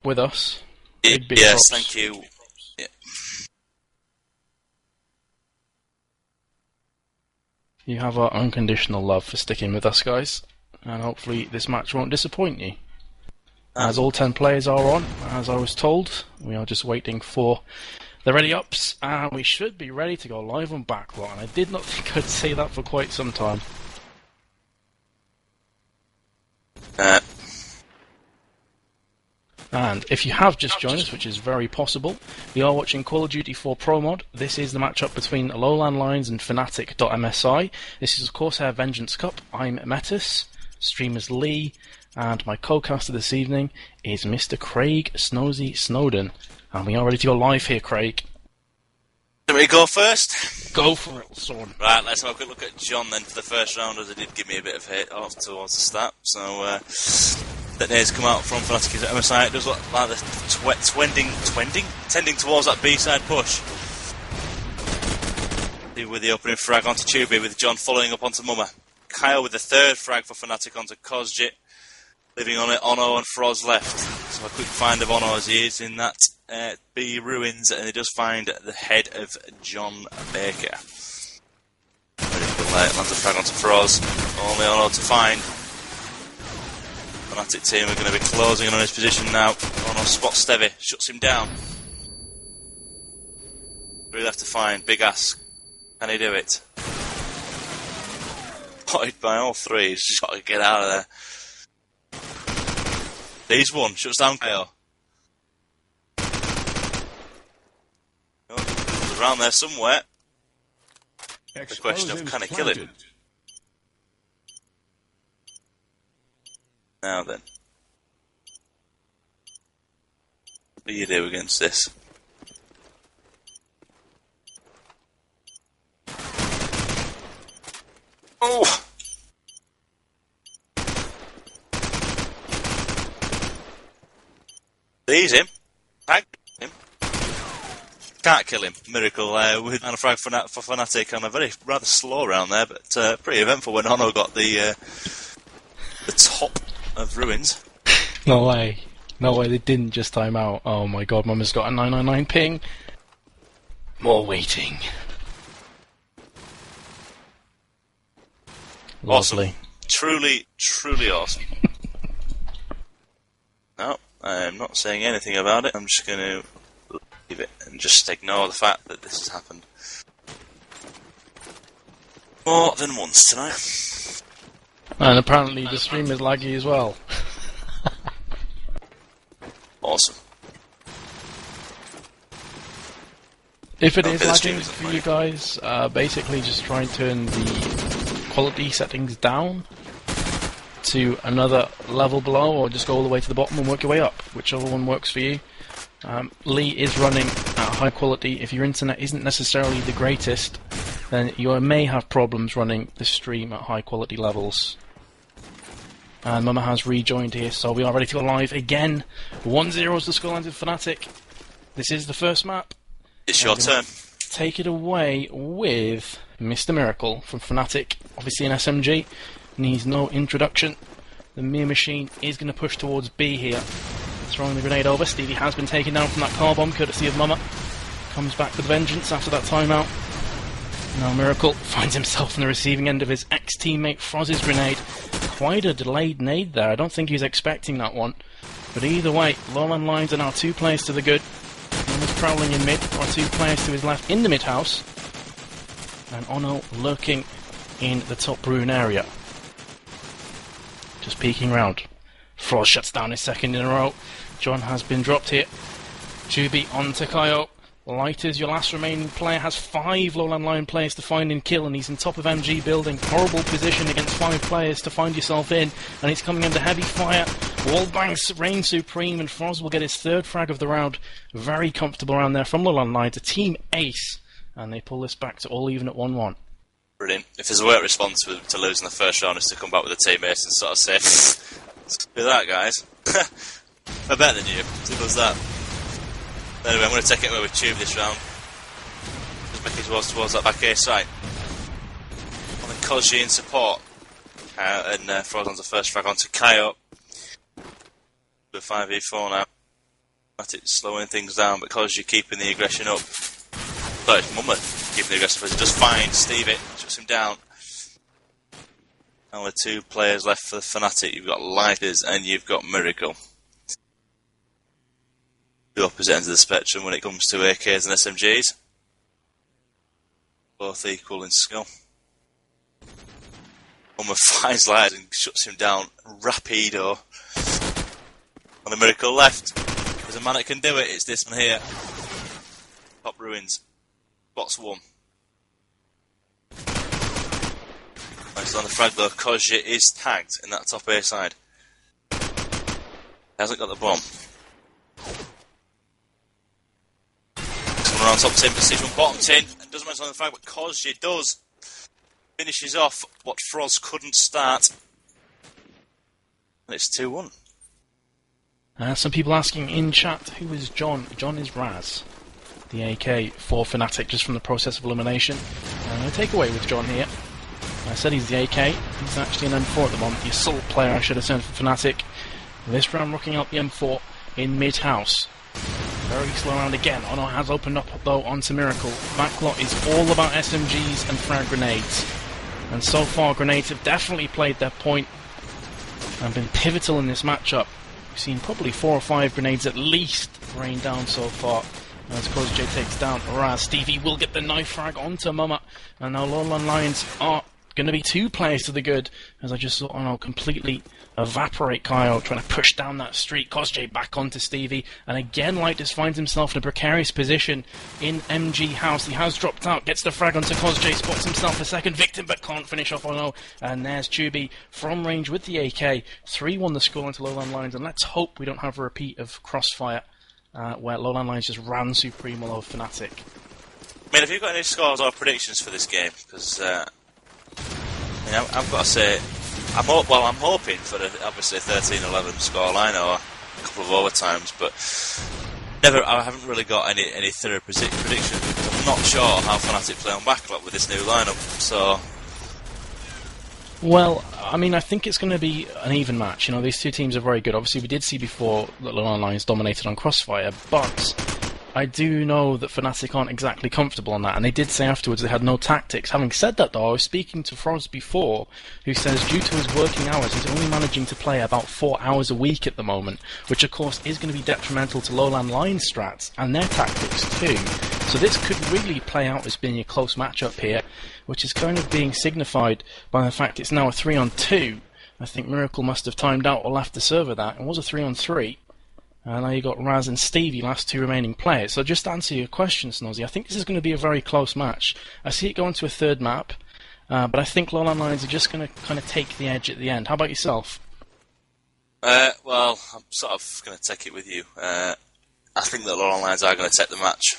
with us. Big yes, props. Thank you. Yeah. You have our unconditional love for sticking with us, guys, and hopefully this match won't disappoint you. As all 10 players are on, as I was told, we are just waiting for the ready-ups, and we should be ready to go live on Backlot, and I did not think I'd say that for quite some time. And if you have just joined us, which is very possible, we are watching Call of Duty 4 Pro Mod. This is the matchup between Lowland Lions and Fnatic.MSI. This is Corsair Vengeance Cup. I'm Metis, streamers Lee, and my co-caster this evening is Mr. Craig Snosy Snowden. And we are ready to go live here, Craig. Shall we go first? Go for it, son. Right, let's have a quick look at John then for the first round, as it did give me a bit of hate off towards the start. So, that needs come out from Fnatic.MSI. It does look like they're tending towards that B-side push. With the opening frag onto Tubi, with John following up onto Mumma. Kyle with the third frag for Fnatic onto Kozjit. Leaving on it Ono and Froz left. So a quick find of Ono as he is in that B ruins, and he does find the head of John Baker. Lands a frag onto Froz. Only Ono to find. Fnatic team are going to be closing in on his position now. Ono spots Stevie, shuts him down. Three left to find. Big ass. Can he do it? Spotted by all three. He's just got to get out of there. He's one. Shuts down KO. Oh, around there somewhere. The question of can he kill him? Now then. What do you do against this? Oh! Sees him. Tag him. Can't kill him. Miracle with a frag for Fnatic on a very rather slow round there, but pretty eventful when Ono got the top of ruins. No way. No way, they didn't just time out. Oh my god, Mama's got a 999 ping. More waiting. Lovely. Awesome. Truly, truly awesome. No, I'm not saying anything about it. I'm just going to leave it and just ignore the fact that this has happened more than once tonight. And apparently the stream is laggy as well. Awesome. If it is lagging for you guys, basically just try and turn the quality settings down to another level below, or just go all the way to the bottom and work your way up, whichever one works for you. Lee is running at high quality. If your internet isn't necessarily the greatest, then you may have problems running the stream at high quality levels. And Mama has rejoined here, so we are ready to go live again. 1-0 is the scoreline of Fnatic. This is the first map. It's your turn. Take it away with Mr. Miracle from Fnatic. Obviously an SMG. Needs no introduction. The Mir Machine is going to push towards B here. Throwing the grenade over. Stevie has been taken down from that car bomb, courtesy of Mama. Comes back with vengeance after that timeout. Now Miracle finds himself on the receiving end of his ex-teammate Froz's grenade. Quite a delayed nade there. I don't think he was expecting that one. But either way, Lowland Lions are now 2 players to the good. One is prowling in mid, or 2 players to his left in the mid house. And Ono lurking in the top rune area. Just peeking round. Froz shuts down his second in a row. John has been dropped here. Tubi on to Kaio. Lighters, your last remaining player, has 5 Lowland Lion players to find and kill, and he's in top of MG building. Horrible position against 5 players to find yourself in, and he's coming under heavy fire. Wallbangs reign supreme, and Froz will get his 3rd frag of the round. Very comfortable around there from Lowland Lions, a team ace, and they pull this back to all even at 1-1. Brilliant. If there's a work response to losing the first round, is to come back with a team ace and sort of say, do that, guys. I'm better than you. Simple as that. Anyway, I'm going to take it away with Tube this round. Just make his way towards that back A site. On the Koji in support. And Froz on the first frag onto Kaio. The 5v4 now. Fnatic's slowing things down because you're keeping the aggression up. But it's Mumma keeping the aggression up. Just fine. Stevie shuts him down. Only 2 players left for the Fnatic. You've got Lighters and you've got Miracle. The opposite ends of the spectrum when it comes to AKs and SMGs. Both equal in skill. Mumma finds Lighters and shuts him down. Rapido. On the Miracle left. There's a man that can do it. It's this man here. Top Ruins. Box 1. Nice on the frag though. Corsair is tagged in that top A side. He hasn't got the bomb. Someone around top tin, precision bottom tin, and doesn't manage on the frag, but Corsair does. Finishes off what Froz couldn't start. And it's 2-1. Some people asking in chat, who is John? John is Raz, the AK for Fnatic, just from the process of elimination. No takeaway with John here. I said he's the AK, he's actually an M4 at the moment, the assault player I should have sent for Fnatic. This round rocking out the M4 in mid-house. Very slow round again. Oh no, has opened up though onto Miracle. Backlot is all about SMGs and frag grenades. And so far grenades have definitely played their point and been pivotal in this matchup. We've seen probably 4 or 5 grenades at least rain down so far. As Corsair takes down Raz. Stevie will get the knife frag onto Mumma. And now Lowland Lions are going to be 2 players to the good. As I just saw, oh no, completely evaporate Kyle, trying to push down that streak. Corsair back onto Stevie. And again, Lightus finds himself in a precarious position in MG house. He has dropped out, gets the frag onto Corsair, spots himself a second victim, but can't finish off. Oh no. And there's Tubi from range with the AK. 3-1 the score into Lowland Lions. And let's hope we don't have a repeat of Crossfire, where Lowland Lions just ran supreme all over Fnatic. I mean, have you got any scores or predictions for this game? Because I've got to say, I'm hoping for obviously a 13-11 scoreline or a couple of overtimes, but I haven't really got any thorough predictions because I'm not sure how Fnatic play on backlot with this new lineup. So, well, I mean, I think it's going to be an even match. You know, these 2 teams are very good. Obviously, we did see before that Lowland Lions dominated on Crossfire, but I do know that Fnatic aren't exactly comfortable on that, and they did say afterwards they had no tactics. Having said that, though, I was speaking to Froz before, who says due to his working hours, he's only managing to play about 4 hours a week at the moment, which of course is going to be detrimental to Lowland Lions strats and their tactics too. So this could really play out as being a close matchup here, which is kind of being signified by the fact it's now a 3-on-2. I think Miracle must have timed out or left the server that. It was a 3-on-3. And now you've got Raz and Stevie, last 2 remaining players. So just to answer your question, Snozzy, I think this is going to be a very close match. I see it going to a 3rd map, but I think Lowland Lions are just going to kind of take the edge at the end. How about yourself? Well, I'm sort of going to take it with you. I think that Lowland Lions are going to take the match.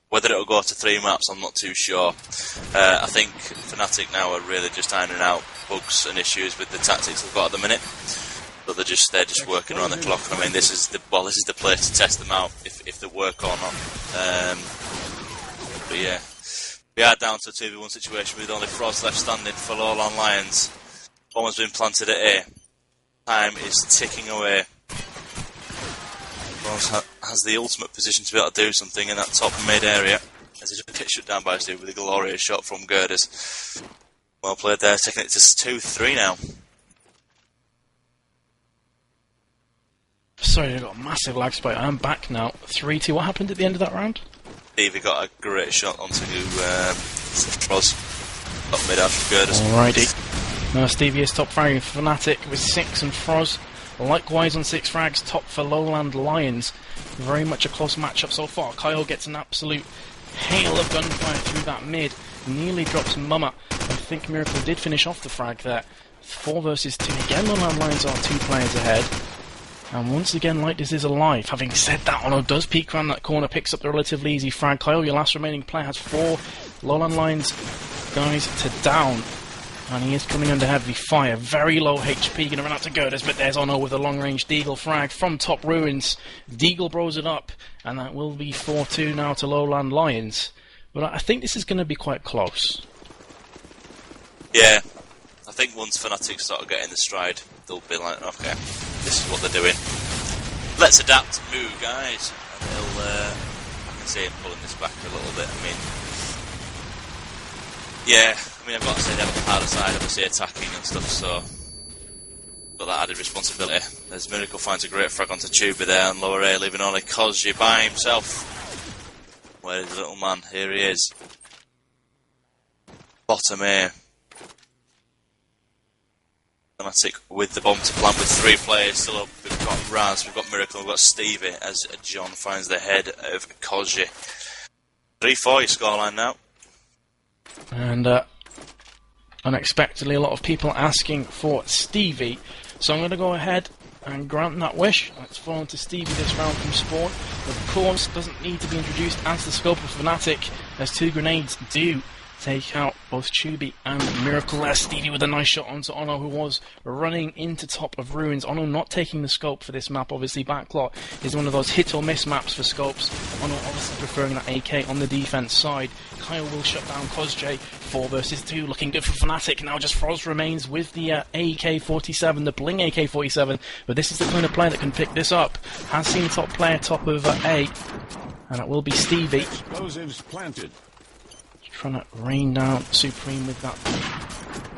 Whether it'll go to 3 maps, I'm not too sure. I think Fnatic now are really just ironing out bugs and issues with the tactics they've got at the minute. But they're just working around the clock. I mean, this is the place to test them out if they work or not. But yeah, we are down to a 2v1 situation with only Frost left standing for Lowland Lions. Bomb has been planted at A. Time is ticking away. Frost has the ultimate position to be able to do something in that top mid area as he just gets shut down by Steve with a glorious shot from Girders. Well played there, taking it to 2-3 now. Sorry, I got a massive lag spike. I'm back now. 3-2. What happened at the end of that round? Stevie got a great shot onto Froz. Top mid after Girders. Alrighty. Now Stevie is top fragging for Fnatic with 6 and Froz. Likewise on 6 frags, top for Lowland Lions. Very much a close matchup so far. Kyle gets an absolute hail of gunfire through that mid. Nearly drops Mumma. I think Miracle did finish off the frag there. 4 versus 2. Again, Lowland Lions are 2 players ahead. And once again, Lightus is alive. Having said that, Ono does peek around that corner, picks up the relatively easy frag. Kyle, your last remaining player, has 4 Lowland Lions guys to down. And he is coming under heavy fire. Very low HP, going to run out to Girders, but there's Ono with a long-range Deagle frag from top ruins. Deagle bros it up, and that will be 4-2 now to Lowland Lions. But I think this is going to be quite close. Yeah, I think once Fnatic start getting the stride, they'll be like, okay, this is what they're doing. Let's adapt and move, guys. And he'll, I can see him pulling this back a little bit. I mean, yeah, I've got to say they're on the harder side, obviously attacking and stuff, so got that added responsibility. As Miracle finds a great frag onto Tubi there, and lower A leaving only Corsair by himself. Where is the little man? Here he is. Bottom A. Fnatic with the bomb to plant with 3 players still up. We've got Raz, we've got Miracle, we've got Stevie as John finds the head of Corsair. 3-4 your scoreline now. And unexpectedly, a lot of people asking for Stevie. So I'm going to go ahead and grant that wish. Let's fall into Stevie this round from Spawn. Of course, doesn't need to be introduced as the scope of Fnatic, as 2 grenades do take out both Tubi and Miracle. There, Stevie with a nice shot onto Ono, who was running into top of Ruins. Ono not taking the scope for this map. Obviously, Backlot is one of those hit or miss maps for scopes. Ono obviously preferring that AK on the defense side. Kyle will shut down Cosj. 4 versus 2, looking good for Fnatic. Now just Froz remains with the AK-47, the Bling AK-47. But this is the kind of player that can pick this up. Has seen the top player top of A, and it will be Stevie. Explosives planted. Trying to rain down Supreme with that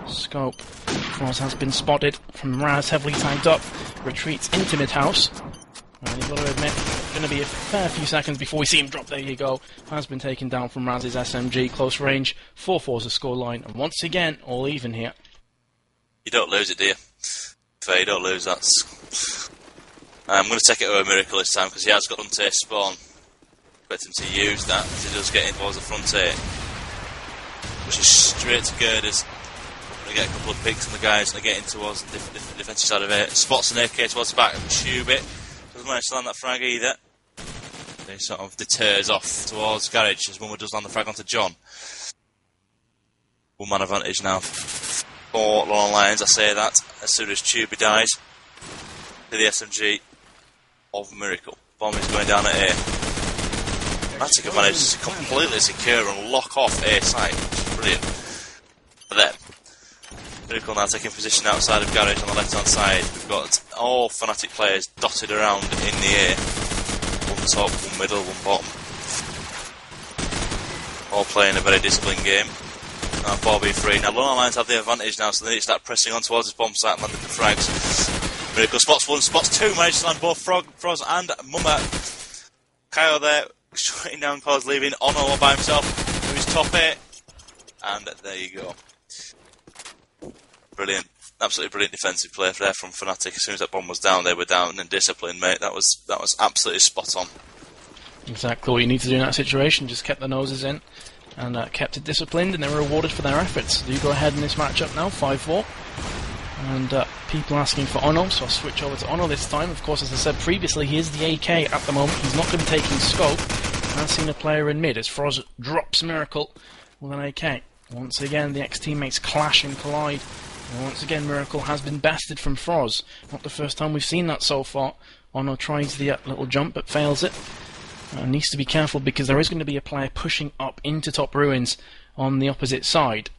scope. Froz has been spotted from Raz, heavily tagged up. Retreats into mid-house. And you've got to admit, going to be a fair few seconds before we see him drop. There you go. Has been taken down from Raz's SMG. Close range. 4-4's the scoreline. And once again, all even here. You don't lose it, do you? Fair, you don't lose that. I'm going to take it over Miracle this time because he has got front A spawn. Expect him to use that as he does get in towards the front A. Which is straight to girders. Going to get a couple of picks on the guys and getting towards the defensive side of it. Spots an AK towards the back and tube it. Doesn't manage to land that frag either. He sort of deters off towards Garage as Mumma does land the frag onto John. 1-man advantage now for long lines, I say that, as soon as Tubi dies. To the SMG of Miracle. Bomb is going down at A. Fnatic have managed to completely secure and lock off A site, which is brilliant. But then, Miracle now taking position outside of Garage on the left hand side. We've got all Fnatic players dotted around in the A. One top, one middle, one bottom. All playing a very disciplined game. Now 4v3. Now Lone Alliance have the advantage now, so they need to start pressing on towards this bomb site and landing the frags. Miracle spots 1, spots 2, manages to land both Froz and Mumma. Kyle there, shutting down Cause, leaving Ono all by himself to his top 8. And there you go. Brilliant. Absolutely brilliant defensive play there from Fnatic. As soon as that bomb was down, they were down and disciplined, mate. That was absolutely spot on. Exactly what you need to do in that situation. Just kept the noses in and kept it disciplined, and they were rewarded for their efforts. Do go ahead in this matchup now, 5-4. And people asking for Ono, so I'll switch over to Ono this time. Of course, as I said previously, he is the AK at the moment. He's not going to be taking scope. I've seen a player in mid as Froz drops Miracle with an AK. Once again, the ex-teammates clash and collide. And once again, Miracle has been bested from Froz. Not the first time we've seen that so far. Ono tries the little jump, but fails it. Needs to be careful because there is going to be a player pushing up into top ruins on the opposite side.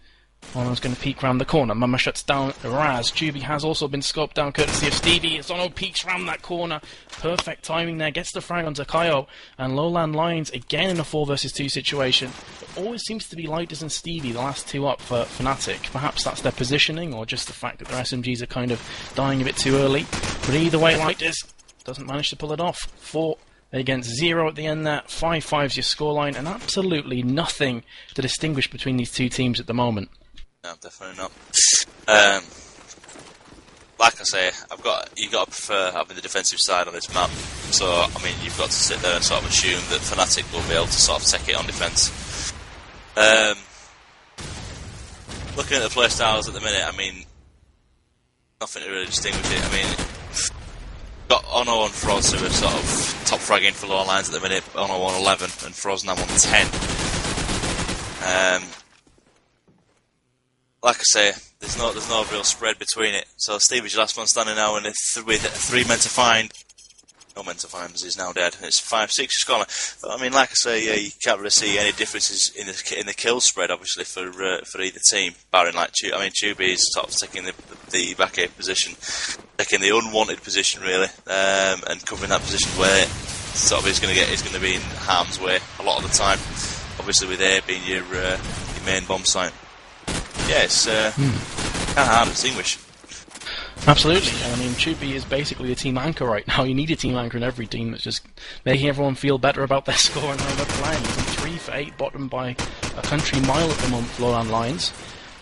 Ono's going to peek round the corner. Mumma shuts down Raz. Tubi has also been scoped down courtesy of Stevie. As Ono peeks round that corner. Perfect timing there. Gets the frag onto Kaio. And Lowland Lions again in a 4 versus 2 situation. It always seems to be Lighters and Stevie, the last 2 up for Fnatic. Perhaps that's their positioning or just the fact that their SMGs are kind of dying a bit too early. But either way, Lighters doesn't manage to pull it off. 4 against 0 at the end there. 5-5's your scoreline. And absolutely nothing to distinguish between these two teams at the moment. No, definitely not. Like I say, you've got to prefer having the defensive side on this map. So, I mean, you've got to sit there and sort of assume that Fnatic will be able to sort of take it on defence. Looking at the playstyles at the minute, I mean, nothing to really distinguish it. I mean, got Ono and Froz who are sort of top fragging for lower lines at the minute. Ono on 11 and Froz now on 10. Like I say, there's no real spread between it. So Stevie's your last one standing now, and with 3 men to find, No mental fines, he's now dead. It's 5-6 scoreline. But I mean, like I say, yeah, you can't really see any differences in the kill spread, obviously, for either team, barring like Tubi is sort of taking the back A position, taking the unwanted position really, and covering that position where sort of he's going to be in harm's way a lot of the time. Obviously, with A being your main bomb site. Yeah, it's kind of hard to distinguish. Absolutely. I mean, Tubi is basically a team anchor right now. You need a team anchor in every team that's just making everyone feel better about their score and how they're playing. He's 3 for 8, bottom by a country mile at the moment, Lowland Lions.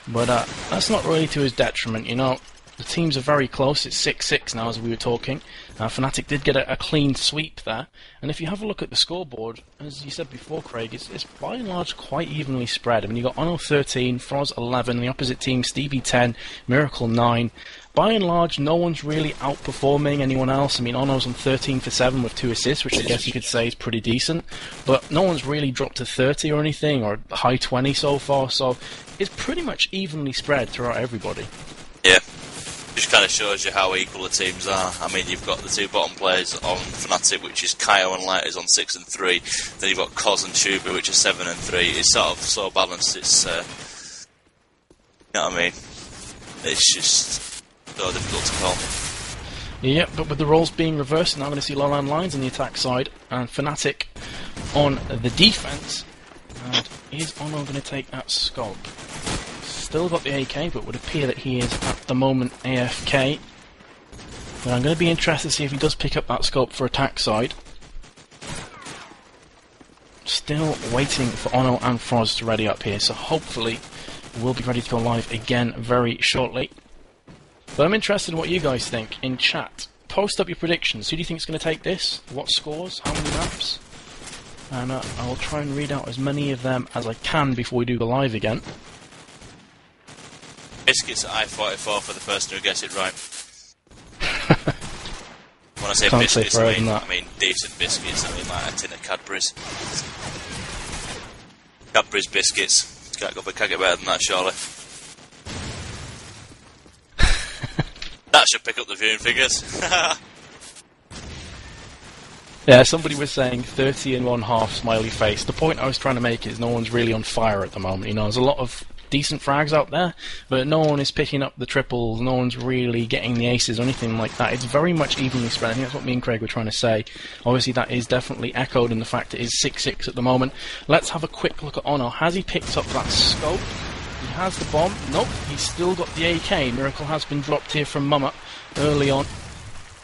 But that's not really to his detriment, you know. The teams are very close. It's 6-6 now, as we were talking. Fnatic did get a clean sweep there. And if you have a look at the scoreboard, as you said before, Craig, it's by and large quite evenly spread. I mean, you've got Ono 13, Froz 11, the opposite team, Stevie 10, Miracle 9. By and large, no one's really outperforming anyone else. I mean, Ono's on 13 for 7 with 2 assists, which I guess you could say is pretty decent. But no one's really dropped to 30 or anything, or high 20 so far. So it's pretty much evenly spread throughout everybody. Yeah. Just kind of shows you how equal the teams are. I mean, you've got the 2 bottom players on Fnatic, which is Kaio and Light is on 6 and 3. Then you've got Koz and Tubi, which is 7 and 3. It's sort of so balanced. It's you know what I mean? It's just so difficult to call. Yeah, but with the roles being reversed, now I'm going to see Lowland Lions on the attack side and Fnatic on the defense. And is Ono going to take that scope? Still got the AK, but would appear that he is at the moment AFK. But I'm going to be interested to see if he does pick up that scope for attack side. Still waiting for Ono and Froz to ready up here, so hopefully we'll be ready to go live again very shortly. But I'm interested in what you guys think in chat. Post up your predictions. Who do you think is going to take this? What scores? How many maps? And I will try and read out as many of them as I can before we do the live again. Biscuits at I-44 for the person who gets it right. When I say Can't biscuits, say I mean decent biscuits. I mean like a tin of Cadbury's. Cadbury's biscuits. Can't get better than that, surely. That should pick up the viewing figures. Yeah, somebody was saying 30 and 1/2 smiley face. The point I was trying to make is no one's really on fire at the moment. You know, there's a lot of decent frags out there, but no one is picking up the triples, no one's really getting the aces or anything like that. It's very much evenly spread. I think that's what me and Craig were trying to say. Obviously that is definitely echoed in the fact it is 6-6 at the moment. Let's have a quick look at Ono. Has he picked up that scope? He has the bomb. Nope, he's still got the AK. Miracle has been dropped here from Mama early on.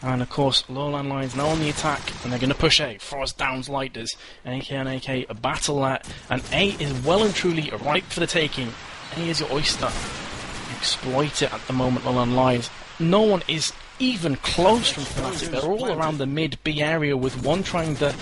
And of course, Lowland Lions now on the attack, and they're going to push A. Frost downs Lighters. AK and AK, a battle that, and A is well and truly ripe for the taking. A is your oyster. Exploit it at the moment, Lowland Lions. No one is even close from Fnatic. They're all around the mid-B area with one trying the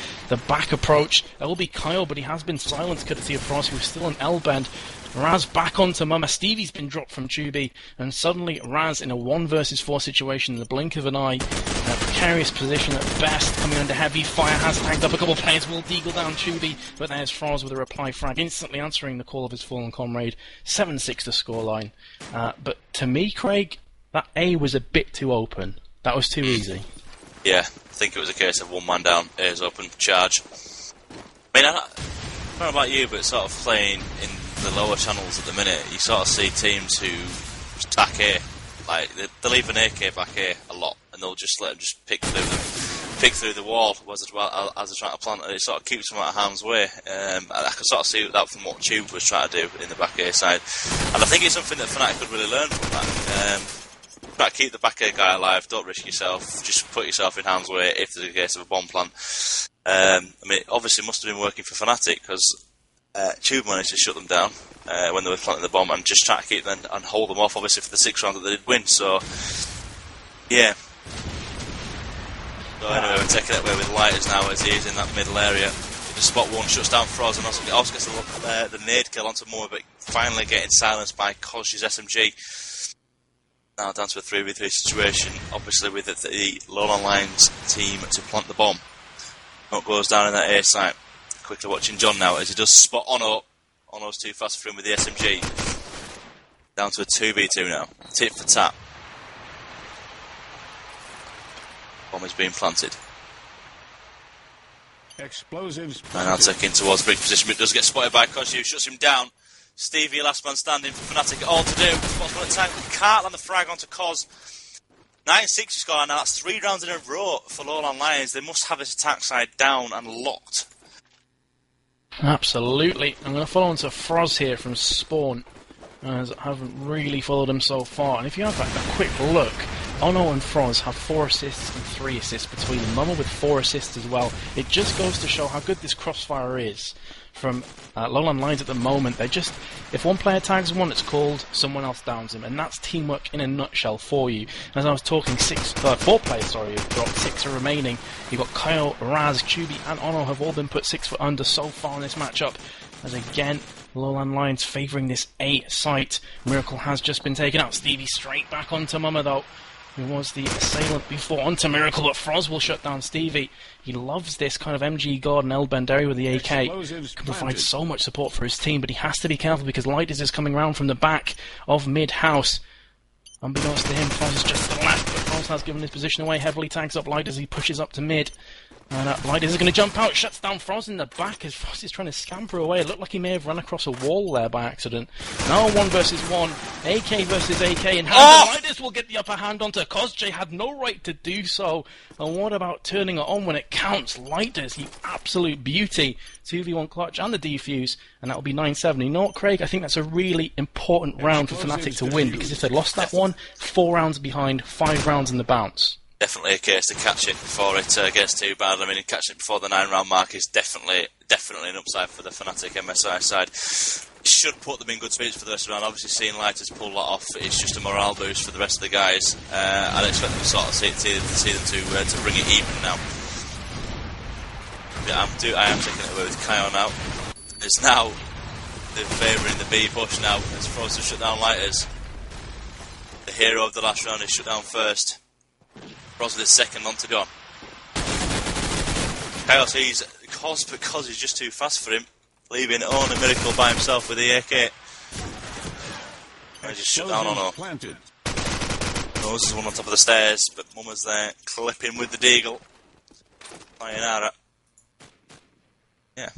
back approach. That will be Kyle, but he has been silenced courtesy of Frost, who's still on L-bend. Raz back onto Mama. Stevie's been dropped from Tubi, and suddenly Raz in a 1 versus 4 situation in the blink of an eye. In a precarious position at best, coming under heavy fire, has tagged up a couple of players, will deagle down Tubi, but there's Froz with a reply frag, instantly answering the call of his fallen comrade. 7-6 the scoreline. But to me, Craig, that A was a bit too open. That was too easy. Yeah, I think it was a case of 1 man down, A's open, charge. I mean, I don't know about you, but sort of playing in the lower channels at the minute, you sort of see teams who attack A, like they'll leave an AK back A a lot, and they'll just let them just pick through the wall as they're trying to plant, and it sort of keeps them out of harm's way. I can sort of see that from what Tube was trying to do in the back A side, and I think it's something that Fnatic could really learn from that. Try to keep the back A guy alive, don't risk yourself, just put yourself in harm's way if there's a case of a bomb plant. I mean, it obviously must have been working for Fnatic, because Tube managed to shut them down when they were planting the bomb, and just try to keep them and hold them off, obviously, for the 6th round that they did win. So, yeah. So anyway, we're taking it away with Lighters now as he is in that middle area. The spot 1 shuts down Froz, and also gets the nade kill onto Moore, but finally getting silenced by Koz's SMG. Now down to a 3v3 situation, obviously with the Lowland Lions team to plant the bomb. What goes down in that A site. Quickly watching John now as he does spot Ono. Ono's too fast for him with the SMG. Down to a 2v2 now. Tit for tat. Bomb is being planted. Explosives. And now taking towards bridge position, but does get spotted by Kozu, shuts him down. Stevie, last man standing for Fnatic, all to do. Spots one attack, can't land the frag onto Koz. 9-6 score, now that's 3 rounds in a row for Lowland Lions. They must have this attack side down and locked. Absolutely. I'm going to follow on to Froz here from Spawn, as I haven't really followed him so far. And if you have a quick look, Ono and Froz have 4 assists and 3 assists between them. Mama with 4 assists as well. It just goes to show how good this crossfire is from Lowland Lions at the moment. They just, if one player tags one, it's called, someone else downs him, and that's teamwork in a nutshell for you. As I was talking, 4 players, have dropped, 6 are remaining. You've got Kyle, Raz, Chubi, and Ono have all been put 6 foot under so far in this matchup. As again, Lowland Lions favouring this A site. Miracle has just been taken out. Stevie straight back onto Mama though, who was the assailant before, onto Miracle, but Froz will shut down Stevie. He loves this kind of MG guard and Elbendary with the AK. Can provide so much support for his team, but he has to be careful because Lighters is coming round from the back of mid-house. Unbeknownst to him, Froz is just to the left, but Froz has given his position away, heavily tags up Lighters, he pushes up to mid. And Lighters is going to jump out, shuts down Froz in the back as Froz is trying to scamper away. It looked like he may have run across a wall there by accident. Now 1 versus 1, AK versus AK, and Lighters will get the upper hand onto Kozjay, had no right to do so. And what about turning it on when it counts? Lighters, you absolute beauty. 2v1 clutch and the defuse, and that'll be 9-7. You know what, Craig? I think that's a really important round for Fnatic to win, because if they lost that one, 4 rounds behind, 5 rounds in the bounce. Definitely a case to catch it before it gets too bad. I mean, catching it before the 9-round mark is definitely an upside for the Fnatic.MSI side. It should put them in good spirits for the rest of the round. Obviously, seeing Lighters pull that off, it's just a morale boost for the rest of the guys. I'd expect them to sort of see them to bring it even now. Yeah, I am taking it away with Kyle now. It's now they're favouring the B push now. It's Froz to shut down Lighters. The hero of the last round is shut down first. Froz with his second on to go. Kyle sees Koz, but Koz is just too fast for him, leaving only Miracle by himself with the AK. And he just shut down Ono. Nose is one on top of the stairs, but Mumma's there, clipping with the deagle. Sayonara. Yeah.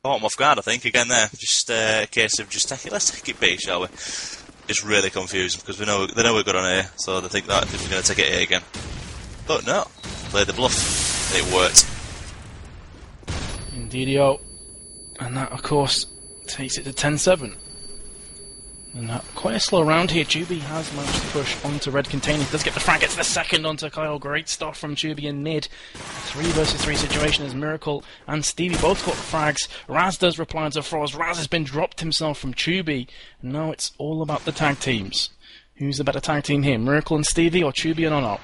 Caught him off guard, I think, again there. Just a case of let's take it B, shall we? Just really confused them, because they know we're good on A, so they think that we're going to take it A again. But no, played the bluff. It worked. Indeedio. And that, of course, takes it to 10-7. And quite a slow round here. Chubi has managed to push onto red container. He does get the frag, gets the second onto Kyle. Great stuff from Chubi in mid. 3 versus 3 situation as Miracle and Stevie both got frags. Raz does reply to Froz. Raz has been dropped himself from Chubi. And now it's all about the tag teams. Who's the better tag team here? Miracle and Stevie or Chubi and Ono?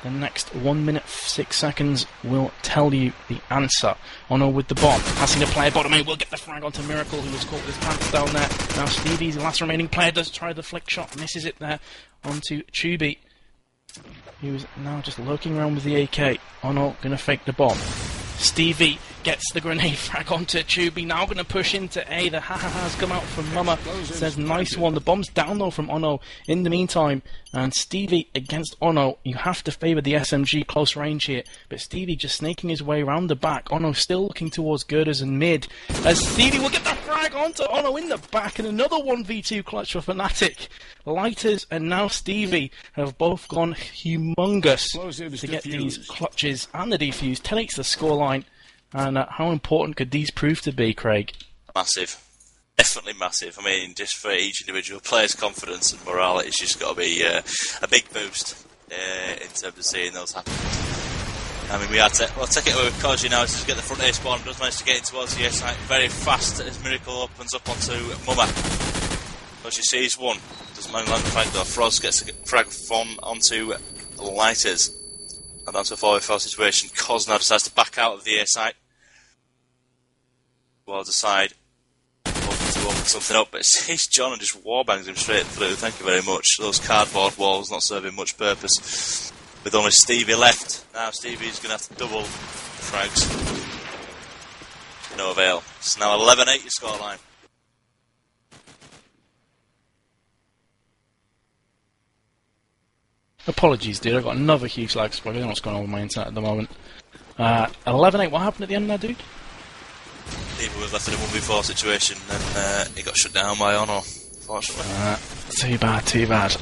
The next 1 minute 6 seconds will tell you the answer. Ono with the bomb, passing the player bottom lane, will get the frag onto Miracle, who was caught with his pants down there. Now Stevie's the last remaining player does try the flick shot, misses it there onto Chubi, who's now just lurking around with the AK. Ono gonna fake the bomb. Stevie gets the grenade frag onto Chubi, now going to push into A. The ha-ha-has come out from Mama, says nice one. The bomb's down though from Ono in the meantime, and Stevie against Ono. You have to favour the SMG close range here, but Stevie just snaking his way around the back. Ono still looking towards girders and mid, as Stevie will get the frag onto Ono in the back, and another 1v2 clutch for Fnatic. Lighters and now Stevie have both gone humongous to get these clutches and the defuse. 10-8's the scoreline. And how important could these prove to be, Craig? Massive. Definitely massive. I mean, just for each individual player's confidence and morale, it's just got to be a big boost in terms of seeing those happen. I mean, we'll take it away with Koji now to get the front A spawn. Does manage to get in towards the A site very fast as Miracle opens up onto Mumma. Koji sees one. Doesn't mind land the flank though. Froz gets a frag from onto Lighters. And that's a 4v4 situation. Koz now decides to back out of the A site. Towards the side. Hoping to open something up, but it sees John and just warbangs him straight through. Thank you very much. Those cardboard walls not serving much purpose. With only Stevie left. Now Stevie's going to have to double frags. No avail. It's now 11-8 your scoreline. Apologies, dude. I've got another huge lag spike. I don't know what's going on with my internet at the moment. 11-8, what happened at the end of that, dude? Even was left in a 1v4 situation, and he got shut down by Honor, unfortunately. Too bad, too bad.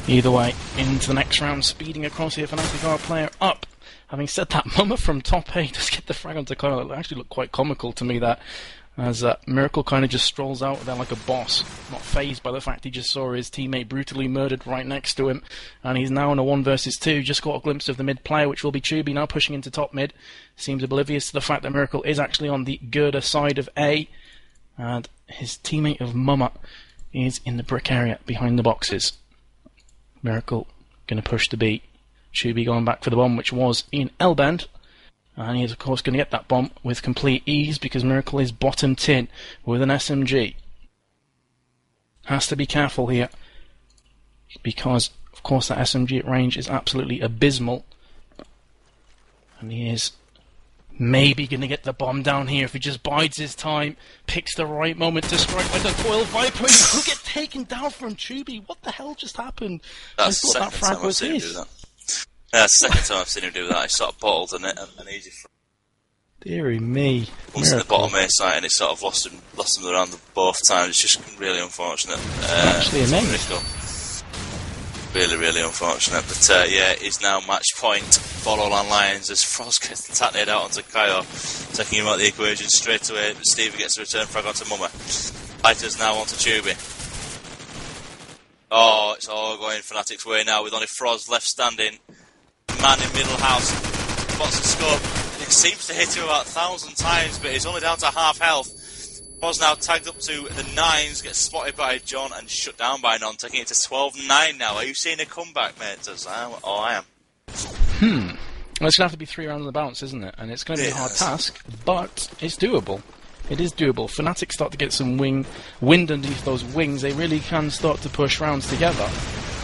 Either way, into the next round, speeding across here, Fnatic are a player up. Having said that, Mama from top 8 does get the frag onto Kyle. It actually looked quite comical to me, that, as Miracle kind of just strolls out there like a boss, not fazed by the fact he just saw his teammate brutally murdered right next to him, and he's now in a 1 versus 2, just got a glimpse of the mid player, which will be Chubi, now pushing into top mid. Seems oblivious to the fact that Miracle is actually on the girder side of A, and his teammate of Mama is in the brick area behind the boxes. Miracle going to push to B. Chubi going back for the bomb, which was in L-bend. And he is, of course, going to get that bomb with complete ease because Miracle is bottom tin with an SMG. Has to be careful here because, of course, that SMG at range is absolutely abysmal. And he is maybe going to get the bomb down here if he just bides his time, picks the right moment to strike like a coil viper. He will get taken down from Chubi. What the hell just happened? That's I thought that frag was his. Yeah, that's the second time I've seen him do that. He sort of bottled an easy frag. Deary me. Once in the bottom A site, and it sort of lost him around both times. It's just really unfortunate. Actually amazing. Really, really unfortunate. But yeah, it's now match point for all on lines as Frost gets tackled out onto Kyle, taking him out of the equation straight away. But Stevie gets a return frag onto Mumma. Fighters now onto Chubi. Oh, it's all going Fnatic's way now with only Frost left standing. Man in middle house, spots the scope, and it seems to hit him about 1,000 times, but he's only down to half health. Frost now tagged up to the 9s, gets spotted by John and shut down by Non, taking it to 12-9 now. Are you seeing a comeback, mate? I am. Well, it's going to have to be 3 rounds on the bounce, isn't it? And it's going to be a hard task, but it's doable. It is doable. Fnatic start to get some wind underneath those wings. They really can start to push rounds together.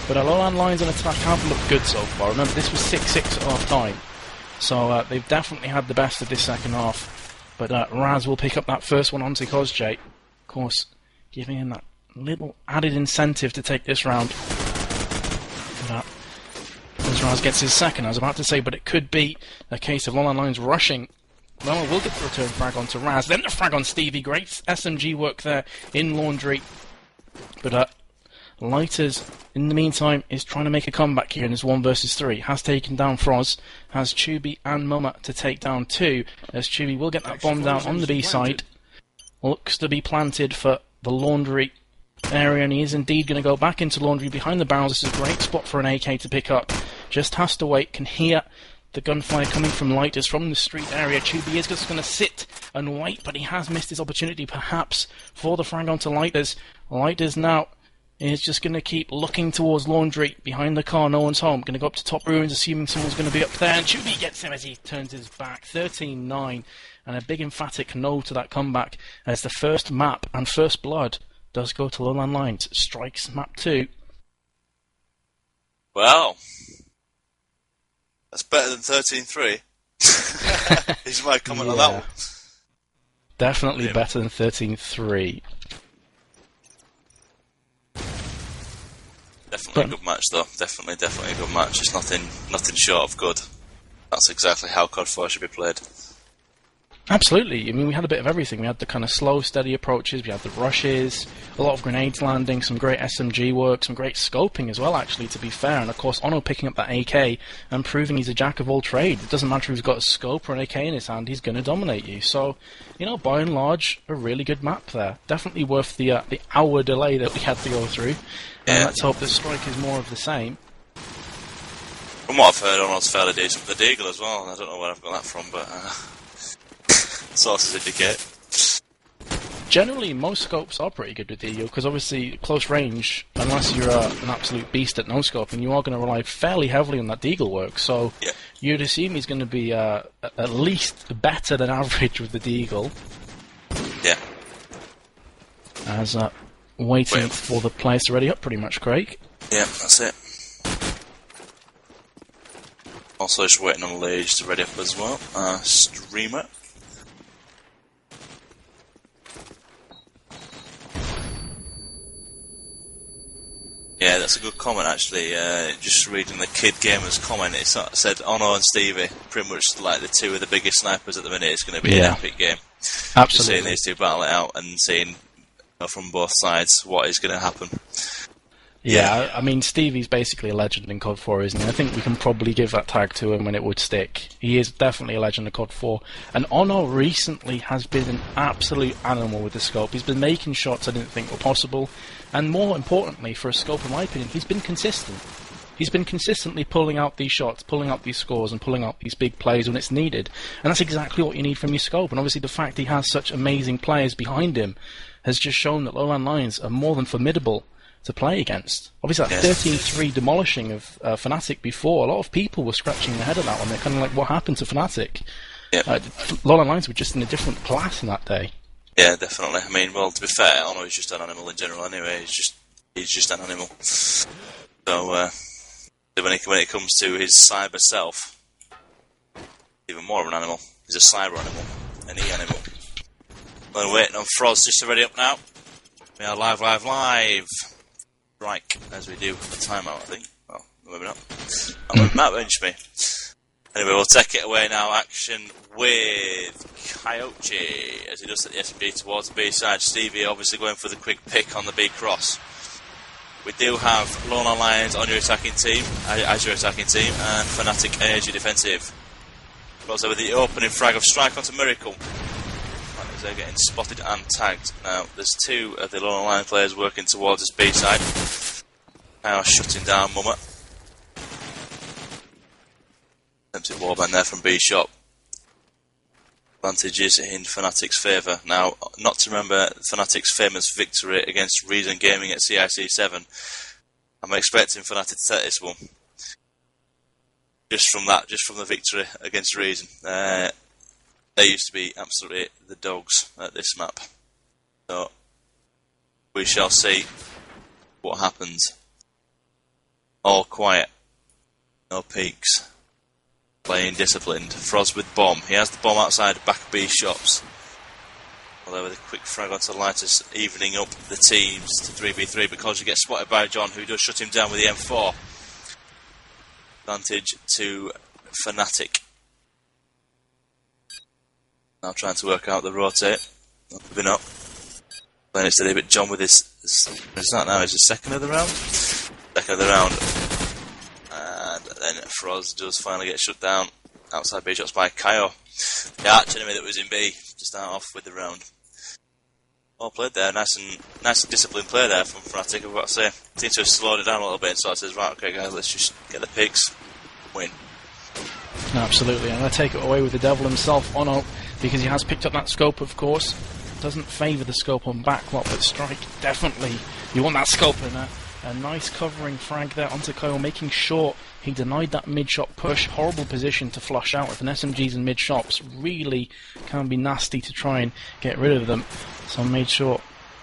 But our low-land lines and attack have looked good so far. Remember, this was 6-6 at half-time. So they've definitely had the best of this second half. But Raz will pick up that first one onto Kozjay. Of course, giving him that little added incentive to take this round. But, as Raz gets his second, I was about to say, but it could be a case of low-land lines rushing. Well, we'll get the return frag onto Raz. Then the frag on Stevie. Great SMG work there in Laundry. But Lighters, in the meantime, is trying to make a comeback here in this 1 versus 3. Has taken down Froz, has Chubi and Mumma to take down 2, as Chubi will get that bomb down on the B side. Looks to be planted for the Laundry area, and he is indeed going to go back into Laundry behind the barrels. This is a great spot for an AK to pick up. Just has to wait, can hear the gunfire coming from Lighters from the street area. Chubi is just going to sit and wait, but he has missed his opportunity perhaps for the frag onto Lighters. Lighters now is just going to keep looking towards Laundry behind the car. No one's home. Going to go up to top ruins, assuming someone's going to be up there. And Chubi gets him as he turns his back. 13-9. And a big emphatic no to that comeback as the first map and first blood does go to Lowland Lines. Strikes map 2. Well, that's better than 13-3. Is my comment on that one. Definitely better than 13-3. Definitely a good match, though. Definitely a good match. It's nothing short of good. That's exactly how COD 4 should be played. Absolutely. I mean, we had a bit of everything. We had the kind of slow, steady approaches, we had the rushes, a lot of grenades landing, some great SMG work, some great scoping as well, actually, to be fair. And, of course, Ono picking up that AK and proving he's a jack of all trades. It doesn't matter if he's got a scope or an AK in his hand, he's going to dominate you. So, you know, by and large, a really good map there. Definitely worth the hour delay that we had to go through. And let's hope the strike is more of the same. From what I've heard, Ono's fairly decent with the Deagle as well. I don't know where I've got that from, but sources indicate. Generally, most scopes are pretty good with the Deagle, because obviously, close range, unless you're an absolute beast at no-scoping, you are going to rely fairly heavily on that Deagle work. So you'd assume he's going to be at least better than average with the Deagle. Yeah. As waiting for the players to ready up, pretty much, Craig. Yeah, that's it. Also just waiting on Lage to ready up as well. Streamer. Yeah, that's a good comment actually. Just reading the Kid Gamer's comment, it sort of said Ono and Stevie, pretty much like the two of the biggest snipers at the minute. It's going to be an epic game. Absolutely. Just seeing these two battle it out and seeing from both sides what is going to happen. Yeah, I mean, Stevie's basically a legend in COD 4, isn't he? I think we can probably give that tag to him and it would stick. He is definitely a legend of COD 4. And Ono recently has been an absolute animal with the scope. He's been making shots I didn't think were possible. And more importantly, for a scope, in my opinion, he's been consistent. He's been consistently pulling out these shots, pulling out these scores, and pulling out these big plays when it's needed. And that's exactly what you need from your scope. And obviously the fact he has such amazing players behind him has just shown that Lowland Lions are more than formidable to play against. Obviously that 13-3 demolishing of Fnatic before, a lot of people were scratching their head at that one. They're kind of like, what happened to Fnatic? Yep. Lowland Lions were just in a different class in that day. Yeah, definitely. I mean, well, to be fair, Ono is just an animal in general anyway. He's just an animal. So, when it comes to his cyber self, even more of an animal. He's a cyber animal. An E-animal. We're waiting on Froz just to ready up now. We are live. Strike, as we do the timeout, I think. Well, maybe not. Matt bench me. Anyway, we'll take it away now. Action with Coyote, as he does at the SMG towards the B side. Stevie obviously going for the quick pick on the B cross. We do have Lowland Lions on your attacking team, as your attacking team, and Fnatic as your defensive. Goes over the opening frag of Strike onto Miracle. They're getting spotted and tagged. Now, there's two of the Lowland Lions players working towards this B side. Now shutting down Mumma. Attempted warband there from B shot. Advantages in Fnatic's favour. Now, not to remember Fnatic's famous victory against Reason Gaming at CIC 7. I'm expecting Fnatic to take this one. Just from the victory against Reason. They used to be absolutely the dogs at this map. So, we shall see what happens. All quiet. No peaks. Playing disciplined. Froz with bomb. He has the bomb outside back B shops. Although with a quick frag onto Lighters, evening up the teams to 3v3 because you get spotted by John, who does shut him down with the M4. Advantage to Fnatic. Now trying to work out the rotate. Not giving up. Playing it steady, but John with his... Is that now? Is his second of the round? Second of the round. And then Froz does finally get shut down. Outside B shots by Kaio. The arch enemy that was in B to start off with the round. Well played there. Nice and disciplined play there from Fnatic, I've got to say. Seems to have slowed it down a little bit, so I says, right, okay guys, let's just get the picks. Win. Absolutely. I'm going to take it away with the devil himself, Ono, because he has picked up that scope, of course. Doesn't favour the scope on backlot, but Strike, definitely. You want that scope in there. A nice covering frag there onto Kyle, making sure he denied that mid-shot push. Horrible position to flush out with an SMGs in mid-shops. Really can be nasty to try and get rid of them. So I made sure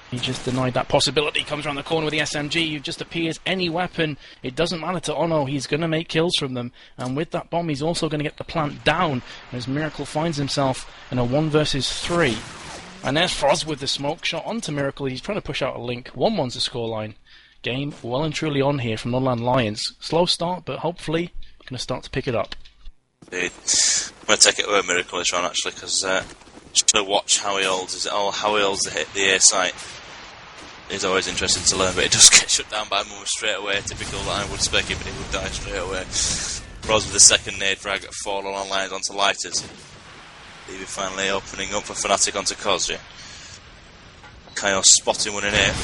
he just denied that possibility. Comes around the corner with the SMG. It just appears any weapon. It doesn't matter to Ono. He's going to make kills from them. And with that bomb, he's also going to get the plant down. As Miracle finds himself in a 1 versus 3. And there's Froz with the smoke shot onto Miracle. He's trying to push out a link. 1-1's the scoreline. Game well and truly on here from Lowland Lions. Slow start, but hopefully going to start to pick it up. Indeed. I'm going to take it away Miracle this round actually, because just going to watch how he holds. How he holds the A site. It's always interesting to learn, but it does get shut down by Mumma straight away. Typical that I would spec him, but he would die straight away. Froz with the second nade frag at 4 Lowland Lions onto Lighters. Stevie finally opening up for Fnatic onto Corsair. Chaos spotting one in here.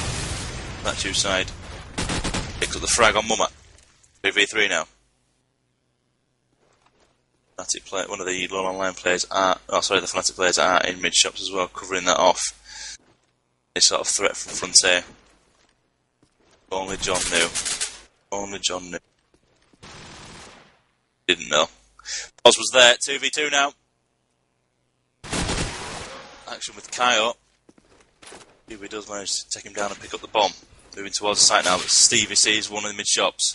That two side. Picks up the frag on Mumma. 3v3 now. Fnatic play, one of the Lowland Lion players are... Oh, sorry, the Fnatic players are in mid-shops as well, covering that off. Any sort of threat from Frontier. Only John knew. Only John knew. Didn't know. Oz was there. 2v2 now. Action with Kaio. Stevie does manage to take him down and pick up the bomb. Moving towards the site now, but Stevie sees one of the mid-shops.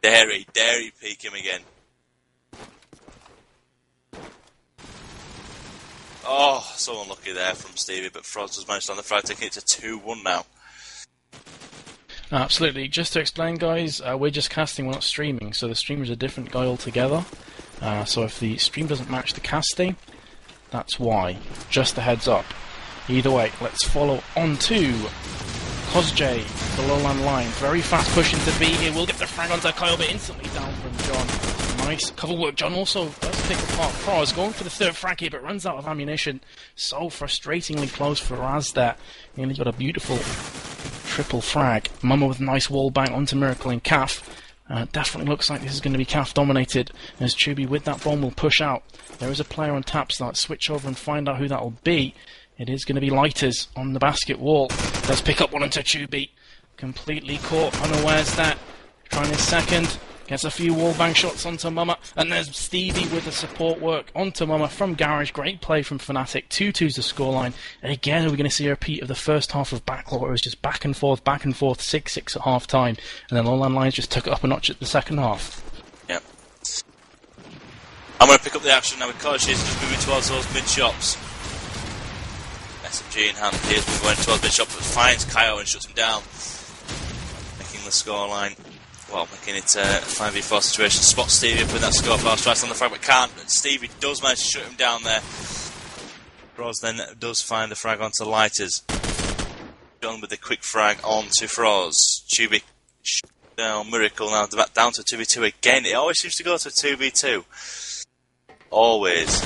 Dare he peek him again. Oh, so unlucky there from Stevie, but Froz has managed on the frag, taking it to 2-1 now. Absolutely. Just to explain, guys, we're just casting, we're not streaming, so the streamer's a different guy altogether. So if the stream doesn't match the casting, that's why. Just a heads up. Either way, let's follow on to Cosj, the lowland line. Very fast push into B here. We'll get the frag onto Kyle, but instantly down from John. Nice cover work. John also does pick apart Froz, going for the third frag here, but runs out of ammunition. So frustratingly close for Raz there. Nearly got a beautiful triple frag. Mama with a nice wall bang onto Miracle and Calf. Definitely looks like this is going to be Calf dominated, as Chubi with that bomb will push out. There is a player on tap, so let's switch over and find out who that will be. It is going to be Lighters on the basket wall. Does pick up one onto Chubi. Completely caught, unawares that. Trying his second. Gets a few wallbang shots onto Mama. And there's Stevie with the support work onto Mama from Garage. Great play from Fnatic. 2-2's the scoreline. And again, we're going to see a repeat of the first half of Backlot, where it was just back and forth, 6-6 at half time. And then Lowland Lions just took it up a notch at the second half. Yep. I'm going to pick up the action now with Corsair, just moving towards those mid-shops. SMG in hand, here's moving going towards mid-shop, but finds Kyle and shuts him down. Making the scoreline. Well, making it a 5v4 situation. Spots Stevie up in that score bar, tries on the frag, but can't. And Stevie does manage to shut him down there. Froz then does find the frag onto Lighters. John with the quick frag onto Froz. Tubi down, Miracle now back down to 2v2 again. It always seems to go to 2v2. Always.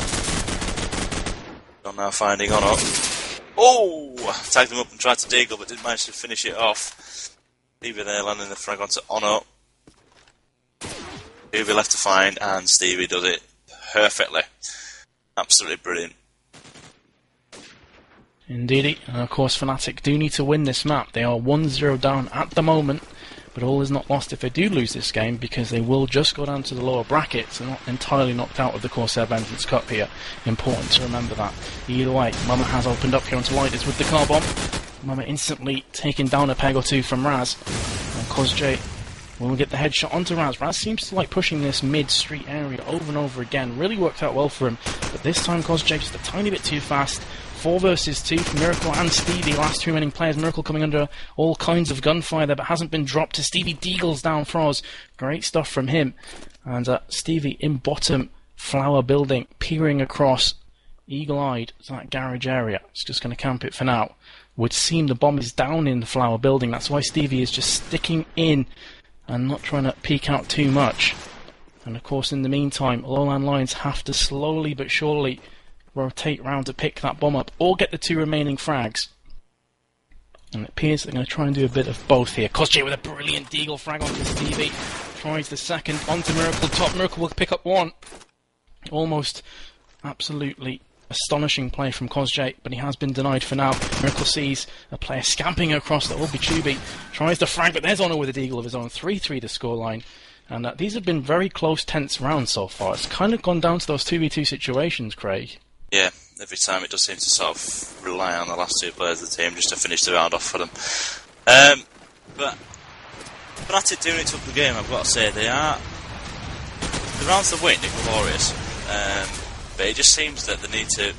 John now finding on up. Oh! Tagged him up and tried to deagle, but didn't manage to finish it off. Stevie there landing the frag onto Ono. Stevie left to find, and Stevie does it perfectly. Absolutely brilliant. Indeedy, and of course Fnatic do need to win this map. They are 1-0 down at the moment, but all is not lost if they do lose this game, because they will just go down to the lower brackets and not entirely knocked out of the Corsair Vengeance Cup here. Important to remember that. Either way, Mama has opened up here onto Lighters with the car bomb. Mama instantly taking down a peg or two from Raz. And Cosj will get the headshot onto Raz. Raz seems to like pushing this mid-street area over and over again. Really worked out well for him. But this time Cosj just a tiny bit too fast. 4 versus 2 for Miracle and Stevie. Last 2 remaining players. Miracle coming under all kinds of gunfire there, but hasn't been dropped to Stevie. Deagles down Froz. Great stuff from him. And Stevie in bottom flower building, peering across, eagle-eyed to that garage area. It's just going to camp it for now. Would seem the bomb is down in the flower building. That's why Stevie is just sticking in and not trying to peek out too much. And of course, in the meantime, Lowland Lions have to slowly but surely rotate round to pick that bomb up or get the 2 remaining frags. And it appears they're going to try and do a bit of both here. Cosj with a brilliant deagle frag onto Stevie. Tries the second onto Miracle. Top Miracle will pick up 1. Almost absolutely astonishing play from Cosj, but he has been denied for now. Miracle sees a player scamping across. That will be Chubi. Tries the frag, but there's Honor with a deagle of his own. 3-3 the scoreline. And these have been very close, tense rounds so far. It's kind of gone down to those 2v2 situations, Craig. Yeah, every time it does seem to sort of rely on the last 2 players of the team just to finish the round off for them. But Fnatic do need to up the game, I've got to say. They are... The rounds they win are glorious. But it just seems that they need to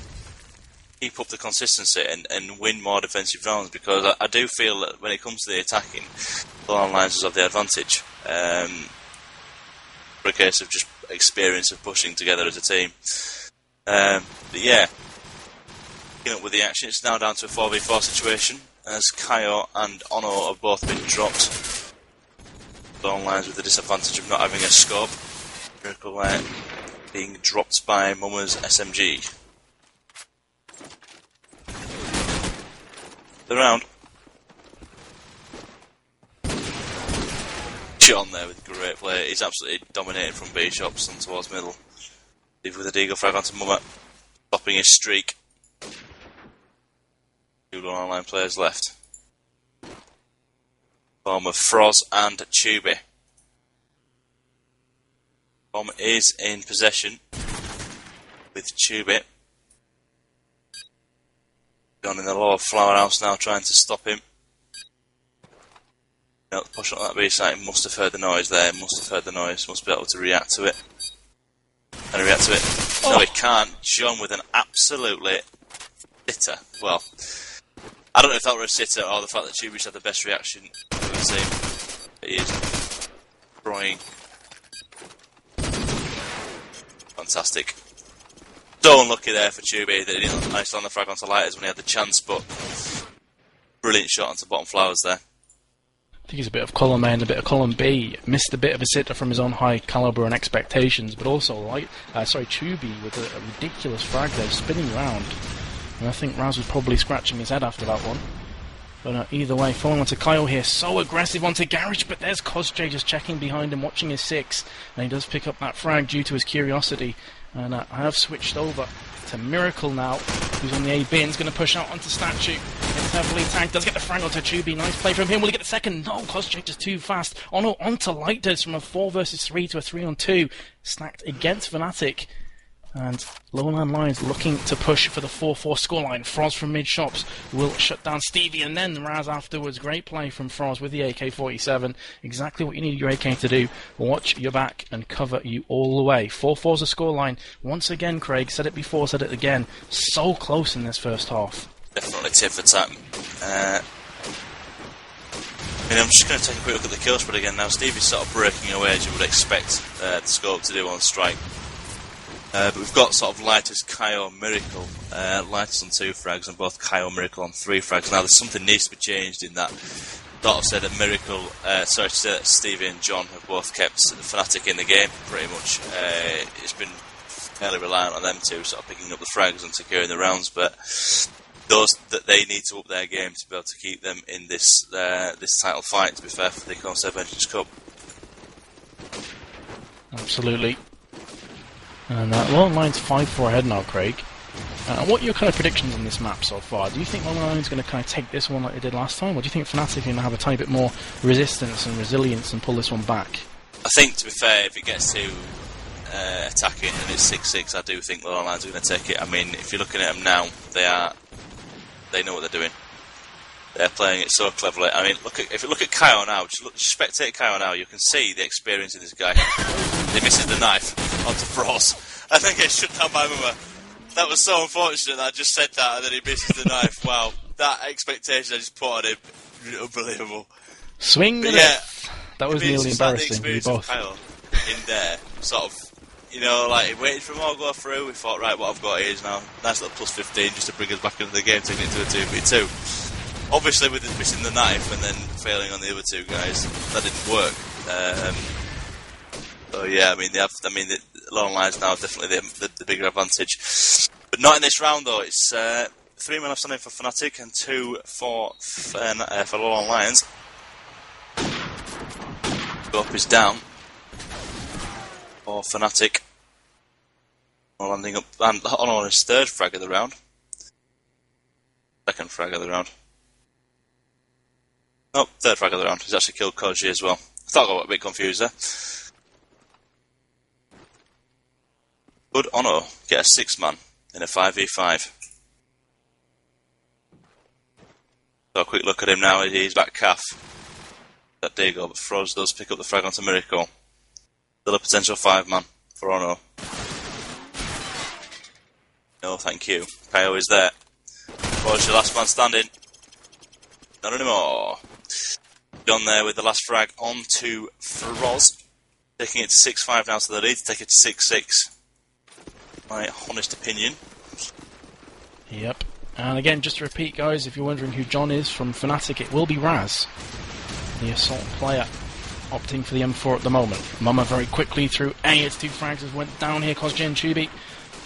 keep up the consistency and win more defensive rounds, because I do feel that when it comes to the attacking, the Lowland Lions have the advantage. For a case of just experience of pushing together as a team. But yeah, picking up with the action, it's now down to a 4v4 situation, as Kaio and Ono have both been dropped. Lowland Lions with the disadvantage of not having a scope. Miracle being dropped by Mumma's SMG. The round. John there with great play. He's absolutely dominated from B shops and towards middle. Leave with a deagle frag onto Mumma, stopping his streak. 2 online players left. Form of Froz and Chubi. Bomb is in possession with Chubi. John in the lower flower house now trying to stop him. Push on that B site, must have heard the noise there, must be able to react to it. And react to it. Oh. No, he can't. John with an absolutely sitter. Well, I don't know if that were a sitter or the fact that Chubi's had the best reaction we've can see. He is destroying. Fantastic. So unlucky there for Tubi that he didn't manage to land the frag onto Lighters when he had the chance, but brilliant shot onto bottom flowers there. I think he's a bit of column A and a bit of column B. Missed a bit of a sitter from his own high caliber and expectations, but also Tubi with a ridiculous frag there, spinning round. And I think Raz was probably scratching his head after that one. But either way, falling onto Kyle here, so aggressive onto Garage, but there's Cosj just checking behind him, watching his 6, and he does pick up that frag due to his curiosity. And I have switched over to Miracle now, who's on the A bin, is going to push out onto Statue. It's heavily tagged, does get the frag onto Tubi, nice play from him, will he get the second? No, Cosj just too fast. Oh no, onto Lighters from a 4 versus 3 to a 3 on 2, snacked against Fnatic. And Lowland Lions looking to push for the 4-4 scoreline. Froz from mid-shops will shut down Stevie, and then Raz afterwards. Great play from Froz with the AK-47. Exactly what you need your AK to do. Watch your back and cover you all the way. 4-4's a scoreline. Once again, Craig, said it before, said it again. So close in this first half. Definitely tip for tap. I'm just going to take a quick look at the kill spread again now. Stevie's sort of breaking away as you would expect the scope to do on strike. But we've got sort of Lighters, Kyo, Miracle. Lighters on 2 frags and both Kyo and Miracle on 3 frags. Now there's something needs to be changed in that. Sort of said that Stevie and John have both kept Fnatic in the game pretty much. It's been fairly reliant on them two sort of picking up the frags and securing the rounds, but they need to up their game to be able to keep them in this title fight, to be fair, for the Corsair Vengeance Cup. Absolutely. And Lowland Lions 5-4 ahead now, Craig. What are your kind of predictions on this map so far? Do you think Lowland Lions going to kind of take this one like they did last time, or do you think Fnatic are going to have a tiny bit more resistance and resilience and pull this one back? I think, to be fair, if it gets to attacking and it's 6-6, I do think Lowland Lions are going to take it. I mean, if you're looking at them now, they know what they're doing. They're playing it so cleverly. I mean, if you look at Kyo now, just spectate Kyo now, you can see the experience in this guy. He misses the knife onto Frost, and then gets shut down by Mumma. That was so unfortunate that I just said that, and then he misses the knife. Wow, that expectation I just put on him, unbelievable. Swing the knife. That was nearly embarrassing. The experience of Kyle in there, sort of, like he waited for more to go through. We thought, right, what I've got here is now nice little plus 15 just to bring us back into the game, taking it to a 2v2. Obviously, with missing the knife and then failing on the other two guys, that didn't work. So yeah, the Lowland Lions now have definitely the bigger advantage, but not in this round though. It's 3 men left standing for Fnatic and 2 for Lowland Lions. Scope is down for Fnatic. Landing up and on his 3rd frag of the round, 2nd frag of the round. Oh, 3rd frag of the round. He's actually killed Koji as well. I thought I got a bit confused there. Good Ono get a 6-man in a 5v5. So a quick look at him now. He's back calf. That Dago, but Froz does pick up the frag onto Miracle. Still a potential 5-man for Ono. No, thank you. Kyo is there. Froz, your last man standing. Not anymore. John there with the last frag on to Froz. Taking it to 6-5 now to the lead, to take it to 6-6. My honest opinion. Yep. And again, just to repeat, guys, if you're wondering who John is from Fnatic, it will be Raz, the assault player, opting for the M4 at the moment. Mumma very quickly through A, it's 2 frags has went down here, Cosj and Tubi.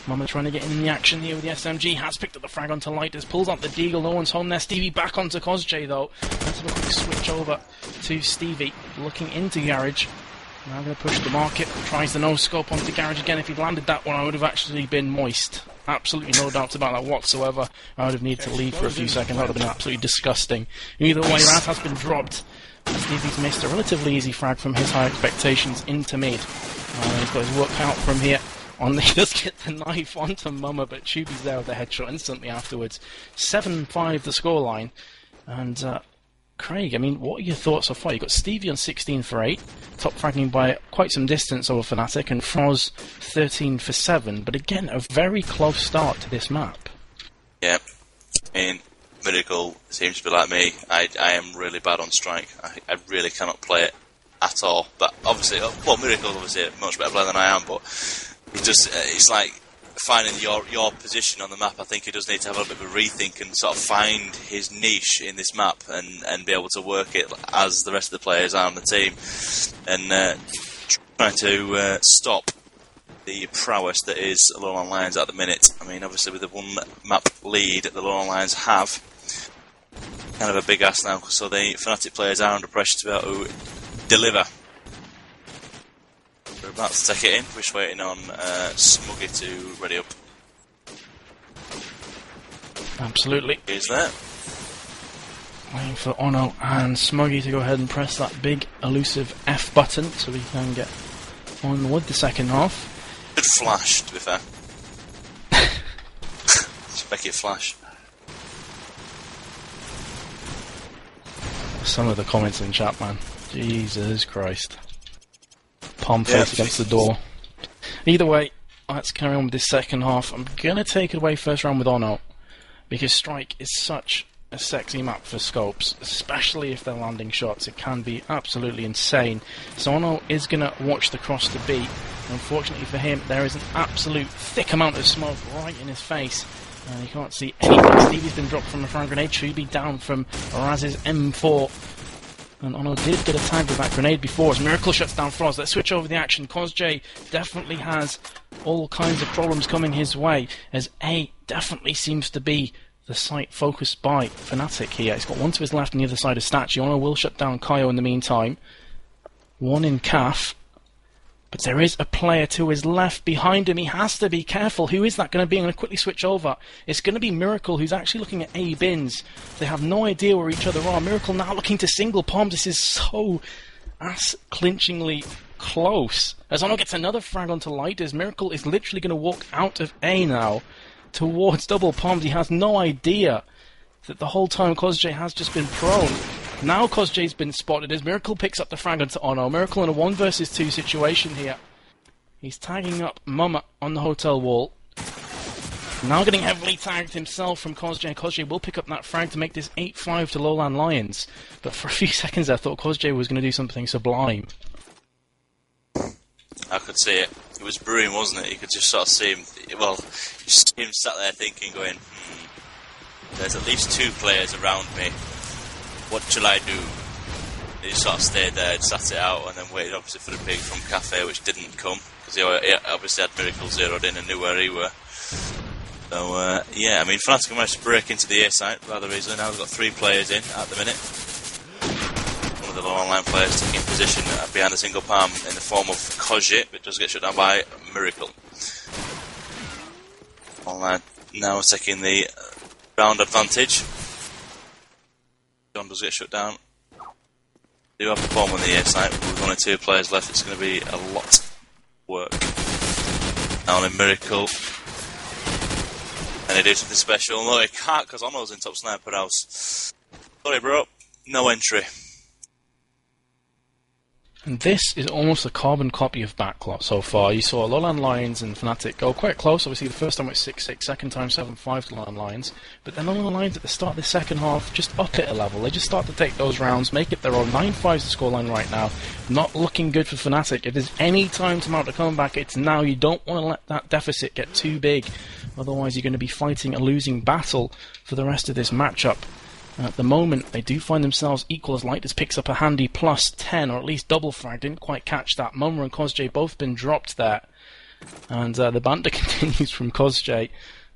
Mumma trying to get in the action here with the SMG, has picked up the frag onto Lighters, pulls out the Deagle, no one's home there. Stevie back onto Cosj though. Let's have a quick switch over to Stevie, looking into Garage. Now going to push the market, tries the no-scope onto Garage again. If he'd landed that one, I would have actually been moist. Absolutely no doubts about that whatsoever. I would have needed to leave for a few seconds, that would have been absolutely disgusting. Either way, Raz has been dropped. Stevie's missed a relatively easy frag from his high expectations into mid. He's got his work cut out from here. He does get the knife onto Mumma, but Tubi's there with the headshot instantly afterwards. 7-5 the scoreline. And Craig, I mean, what are your thoughts so far? You've got Stevie on 16 for 8, top fragging by quite some distance over Fnatic, and Froz 13 for 7. But again, a very close start to this map. Yeah. I mean, Miracle seems to be like me. I am really bad on Strike. I really cannot play it at all. But obviously, well, Miracle's obviously a much better player than I am, but it's like finding your position on the map. I think he does need to have a little bit of a rethink and sort of find his niche in this map and be able to work it as the rest of the players are on the team, and trying to stop the prowess that is Lowland Lions at the minute. I mean, obviously with the one map lead the Lowland Lions have, kind of a big ask now, so the Fnatic players are under pressure to be able to deliver. We're about to take it in. We're just waiting on Smuggy to ready up. Absolutely. He's there. Waiting for Ono and Smuggy to go ahead and press that big elusive F button so we can get on with the second half. Good flash, to be fair. Just make it flash. Some of the comments in chat, man. Jesus Christ. Palm face against the door. Either way, let's carry on with this second half. I'm going to take it away first round with Ono, because Strike is such a sexy map for scopes, especially if they're landing shots. It can be absolutely insane. So Ono is going to watch the cross to B. Unfortunately for him, there is an absolute thick amount of smoke right in his face. You can't see anything. Stevie's been dropped from a frag grenade. Chubi down from Raz's M4. And Ono did get a tag with that grenade before as Miracle shuts down Frost. Let's switch over the action. Cosj definitely has all kinds of problems coming his way, as A definitely seems to be the site focused by Fnatic here. He's got one to his left on the other side of Statue. Ono will shut down Kaio in the meantime. One in Calf. But there is a player to his left behind him. He has to be careful. Who is that going to be? I'm going to quickly switch over. It's going to be Miracle, who's actually looking at A bins. They have no idea where each other are. Miracle now looking to single palms. This is so ass-clinchingly close. As Ono gets another frag onto Lighters, Miracle is literally going to walk out of A now towards double palms. He has no idea that the whole time Cosj has just been prone. Now Cosj's been spotted as Miracle picks up the frag onto Ono. Miracle in a 1 versus 2 situation here. He's tagging up Mama on the hotel wall. Now getting heavily tagged himself from Cosj. Cosj will pick up that frag to make this 8-5 to Lowland Lions. But for a few seconds I thought Cosj was going to do something sublime. I could see it. It was brewing, wasn't it? You could just sort of see him. Well, you see him sat there thinking, going, there's at least 2 players around me. What shall I do? He just sort of stayed there and sat it out, and then waited obviously for the pig from Cafe, which didn't come because he obviously had Miracle zeroed in and knew where he were. So yeah, I mean, Fnatic managed to break into the A site rather easily. Now we've got 3 players in at the minute. One of the low online players taking position behind a single palm in the form of Koji, but does get shut down by Miracle. Online now taking the round advantage. John does get shut down. Do have the bomb on the A site, but with only 2 players left, it's going to be a lot of work. Now in Miracle. And he do something special. No, he can't because Ono's in top sniper house. Sorry, bro. No entry. And this is almost a carbon copy of Backlot so far. You saw Lowland Lions and Fnatic go quite close. Obviously, the first time it was 6-6, second time 7-5 to Lowland Lions. But then Lowland Lions at the start of the second half just up it a level. They just start to take those rounds, make it their own. 9-5 is the scoreline right now. Not looking good for Fnatic. If there's any time to mount a comeback, it's now. You don't want to let that deficit get too big. Otherwise, you're going to be fighting a losing battle for the rest of this matchup. At the moment, they do find themselves equal as Lighters picks up a handy plus 10, or at least double frag. Didn't quite catch that. Mumra and Cosj both been dropped there. And the banter continues from Cosj,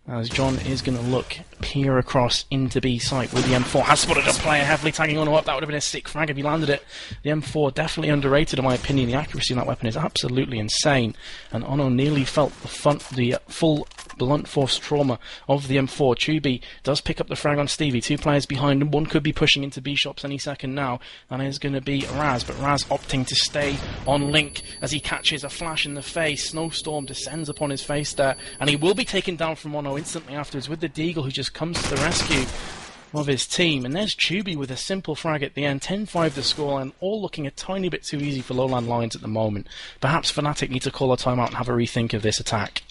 as John is going to peer across into B site with the M4. Has spotted a player heavily tagging Ono up. That would have been a sick frag if he landed it. The M4 definitely underrated in my opinion. The accuracy on that weapon is absolutely insane. And Ono nearly felt the full blunt force trauma of the M4. Chubi does pick up the frag on Stevie. 2 players behind him. One could be pushing into B shops any second now. And it is going to be Raz. But Raz opting to stay on Link as he catches a flash in the face. Snowstorm descends upon his face there. And he will be taken down from Ono instantly afterwards with the Deagle, who just comes to the rescue of his team. And there's Chubi with a simple frag at the end. 10-5 the score, and all looking a tiny bit too easy for Lowland Lions at the moment. Perhaps Fnatic need to call a timeout and have a rethink of this attack.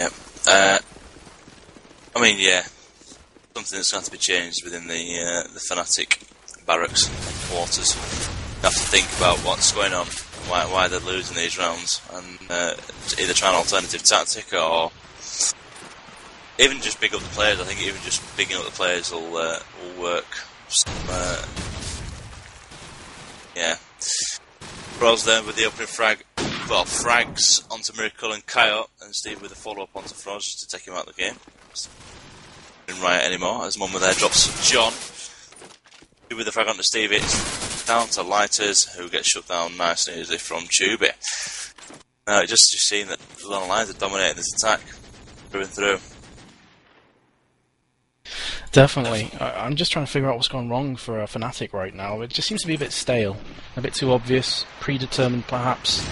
Yep. I mean, yeah. something that's going to have to be changed within the Fnatic barracks quarters. You have to think about what's going on, why they're losing these rounds, and either try an alternative tactic or even just big up the players. I think even just bigging up the players will work. Yeah. Bros there with the opening frag. Well, frags onto Miracle and Kyle, and Steve with a follow-up onto Froz just to take him out of the game. Didn't riot anymore, as Mumma there drops John. With the frag onto Steve, it's down to Lighters, who gets shut down nice and easily from Tubi. Now, it just seemed that the Lone Lions are dominating this attack through and through. Definitely. I'm just trying to figure out what's gone wrong for Fnatic right now. It just seems to be a bit stale, a bit too obvious, predetermined perhaps,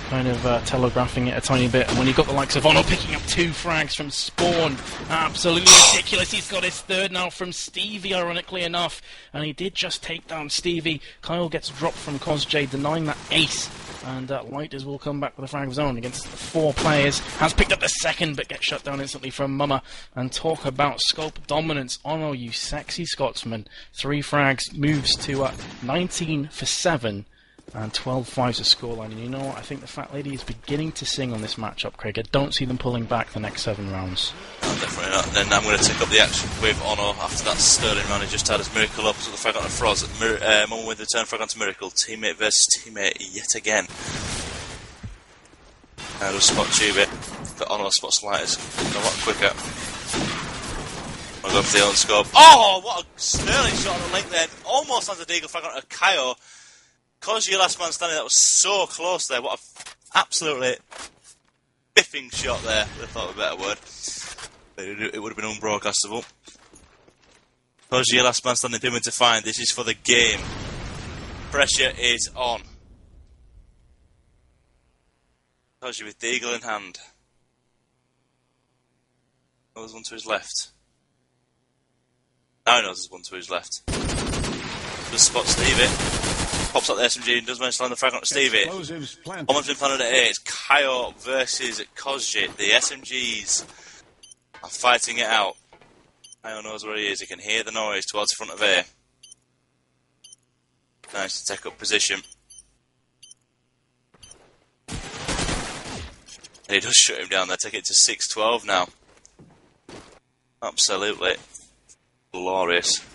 kind of telegraphing it a tiny bit. And when you've got the likes of Ono picking up 2 frags from Spawn, absolutely ridiculous. He's got his 3rd now from Stevie, ironically enough, and he did just take down Stevie. Kyle gets dropped from Cosj, denying that ace. And Lighters will come back with a frag of his own against 4 players. Has picked up the 2nd, but gets shut down instantly from Mumma. And talk about scope dominance. Ono, you sexy Scotsman. 3 frags, moves to 19 for 7. And 12-5's the scoreline. And you know what? I think the Fat Lady is beginning to sing on this matchup, Craig. I don't see them pulling back the next 7 rounds. No, definitely not. And then I'm going to take up the action with Ono after that Sterling round. He just had his Miracle up, so the frag onto Froz. Mumma with the turn frag onto Miracle. Teammate versus teammate yet again. I'll spot Tubi, but Ono spots Lighters a lot quicker. I'll go for the own scope. Oh, what a Sterling shot on the link there. Almost lands a Deagle frag onto Kaio. Because your last man standing, that was so close there. What a absolutely biffing shot there. I thought of a better word. But it would have been unbroadcastable. Because your last man standing, doing to find. This is for the game. Pressure is on. Because you with the eagle in hand. Oh, there's one to his left. Now he knows there's one to his left. Just spot Stevie. Pops up the SMG and does manage to land the frag onto Stevie. Almost been planted at 8. It's Kaio versus Kozjit. The SMGs are fighting it out. Kaio knows where he is. He can hear the noise towards the front of A. Nice to take up position. And he does shut him down there. Take it to 6-12 now. Absolutely glorious.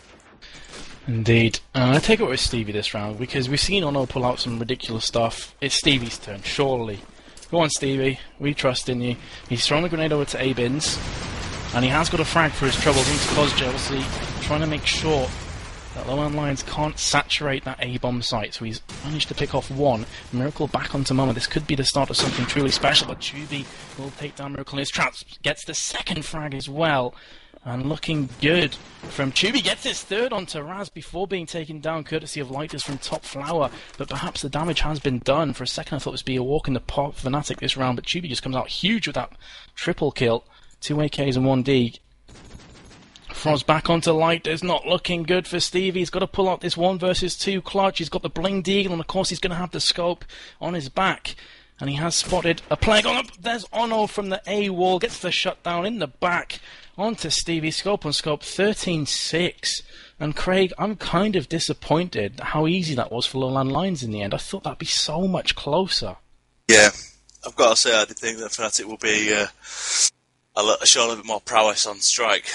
Indeed. I take it with Stevie this round, because we've seen Ono pull out some ridiculous stuff. It's Stevie's turn, surely. Go on, Stevie. We trust in you. He's thrown the grenade over to A-Bins, and he has got a frag for his troubles into Cosj, obviously trying to make sure that Low-End Lions can't saturate that A-bomb site. So he's managed to pick off 1. Miracle back onto Mumma. This could be the start of something truly special, but Tubi will take down Miracle in his traps. Gets the 2nd frag as well. And looking good from Tubi. Gets his 3rd onto Raz before being taken down, courtesy of Lighters from Top Flower. But perhaps the damage has been done. For a second I thought this would be a walk in the park for Fnatic this round, but Tubi just comes out huge with that triple kill. 2 AKs and 1 D. Froz back onto Lighters, not looking good for Stevie. He's got to pull out this 1 versus 2 clutch. He's got the Bling Deagle, and of course he's going to have the scope on his back. And he has spotted a plague on up. There's Ono from the A wall, gets the shutdown in the back. Onto Stevie, scope on scope, 13-6. And Craig, I'm kind of disappointed how easy that was for Lowland Lions in the end. I thought that'd be so much closer. Yeah, I've got to say I did think that Fnatic will be show a little bit more prowess on strike.